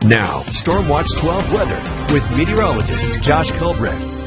Now, Stormwatch 12 weather with meteorologist Josh Culbreth.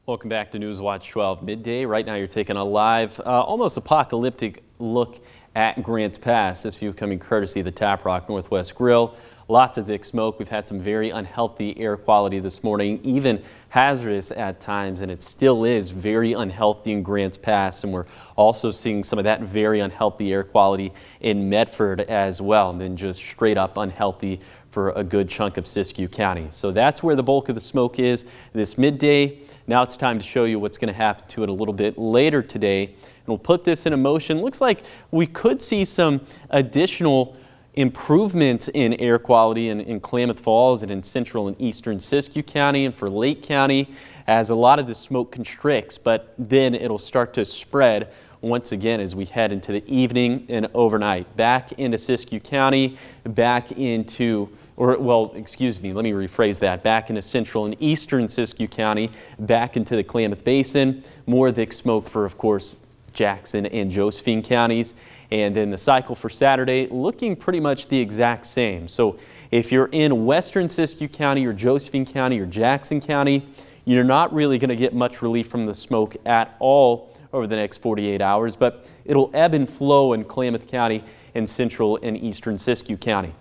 Welcome back to Newswatch 12 midday. Right now you're taking a live, almost apocalyptic look at Grants Pass. This view coming courtesy of the Tap Rock Northwest Grill. Lots of thick smoke. We've had some very unhealthy air quality this morning, even hazardous at times, and it still is very unhealthy in Grants Pass. And we're also seeing some of that very unhealthy air quality in Medford as well, and then just straight up unhealthy for a good chunk of Siskiyou County. So that's where the bulk of the smoke is this midday. Now it's time to show you what's going to happen to it a little bit later today. And we'll put this in motion. Looks like we could see some additional improvements in air quality in Klamath Falls and in central and eastern Siskiyou County and for Lake County as a lot of the smoke constricts, but then it'll start to spread once again as we head into the evening and overnight. Back into Siskiyou County, back into, let me rephrase that, back into central and eastern Siskiyou County, back into the Klamath Basin, more thick smoke for, of course, Jackson and Josephine counties. And then the cycle for Saturday looking pretty much the exact same. So if you're in western Siskiyou County or Josephine County or Jackson County, you're not really going to get much relief from the smoke at all over the next 48 hours, but it'll ebb and flow in Klamath County and central and eastern Siskiyou County.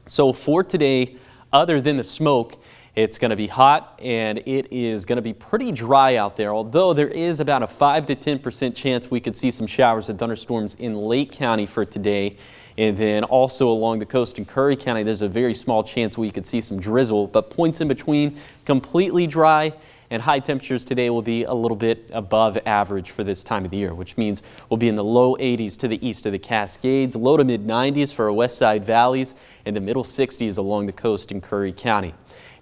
So for today, other than the smoke, it's going to be hot and it is going to be pretty dry out there, although there is about a 5 to 10% chance we could see some showers and thunderstorms in Lake County for today. And then also along the coast in Curry County, there's a very small chance we could see some drizzle, but points in between completely dry. And high temperatures today will be a little bit above average for this time of the year, which means we'll be in the low 80s to the east of the Cascades, low to mid 90s for our west side valleys, and the middle 60s along the coast in Curry County.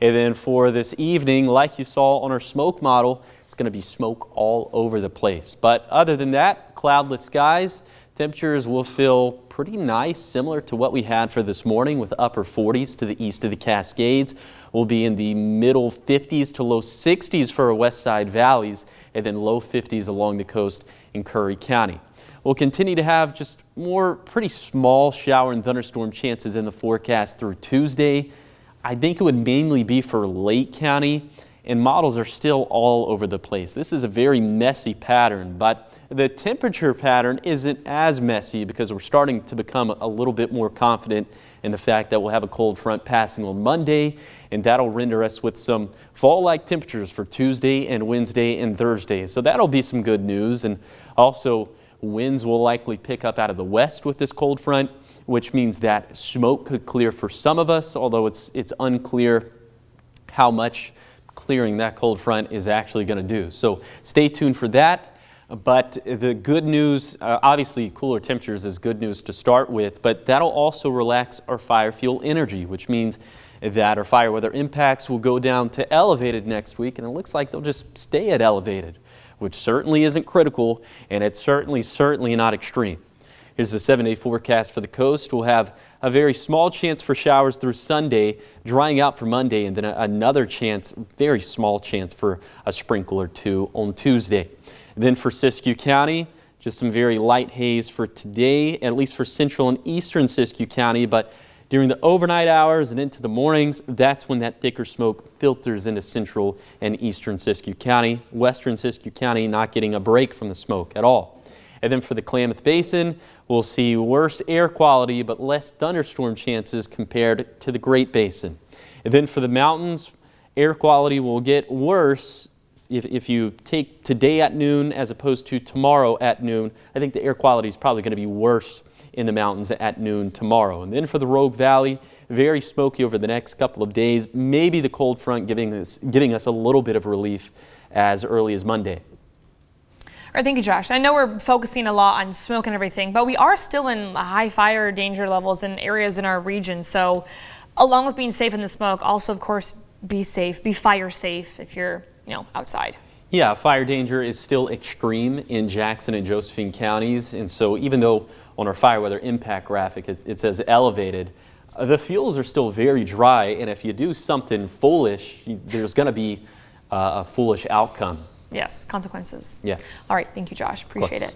And then for this evening, like you saw on our smoke model, it's going to be smoke all over the place. But other than that, cloudless skies, temperatures will feel pretty nice, similar to what we had for this morning with upper 40s to the east of the Cascades. We'll be in the middle 50s to low 60s for our west side valleys, and then low 50s along the coast in Curry County. We'll continue to have just more pretty small shower and thunderstorm chances in the forecast through Tuesday. I think it would mainly be for Lake County, and models are still all over the place. This is a very messy pattern, but the temperature pattern isn't as messy because we're starting to become a little bit more confident in the fact that we'll have a cold front passing on Monday, and that'll render us with some fall-like temperatures for Tuesday and Wednesday and Thursday. So that'll be some good news. And also winds will likely pick up out of the west with this cold front, which means that smoke could clear for some of us, although it's unclear how much clearing that cold front is actually going to do. So stay tuned for that. But the good news, obviously cooler temperatures is good news to start with, but that'll also relax our fire fuel energy, which means that our fire weather impacts will go down to elevated next week, and it looks like they'll just stay at elevated, which certainly isn't critical, and it's certainly not extreme. Here's the 7-day forecast for the coast. We'll have a very small chance for showers through Sunday, drying out for Monday, and then another chance, very small chance for a sprinkle or two on Tuesday. And then for Siskiyou County, just some very light haze for today, at least for central and eastern Siskiyou County, but during the overnight hours and into the mornings, that's when that thicker smoke filters into central and eastern Siskiyou County. Western Siskiyou County not getting a break from the smoke at all. And then for the Klamath Basin, we'll see worse air quality but less thunderstorm chances compared to the Great Basin. And then for the mountains, air quality will get worse. If you take today at noon as opposed to tomorrow at noon, I think the air quality is probably going to be worse in the mountains at noon tomorrow. And then for the Rogue Valley, very smoky over the next couple of days, maybe the cold front giving us a little bit of relief as early as Monday. All right, thank you, Josh. I know we're focusing a lot on smoke and everything, but we are still in high fire danger levels in areas in our region. So along with being safe in the smoke, also, of course, be safe, be fire safe if you're outside. Yeah, fire danger is still extreme in Jackson and Josephine counties. And so even though on our fire weather impact graphic it says elevated, the fuels are still very dry. And if you do something foolish, there's going to be a foolish outcome. Yes, consequences. Yes. All right, thank you, Josh. Appreciate it.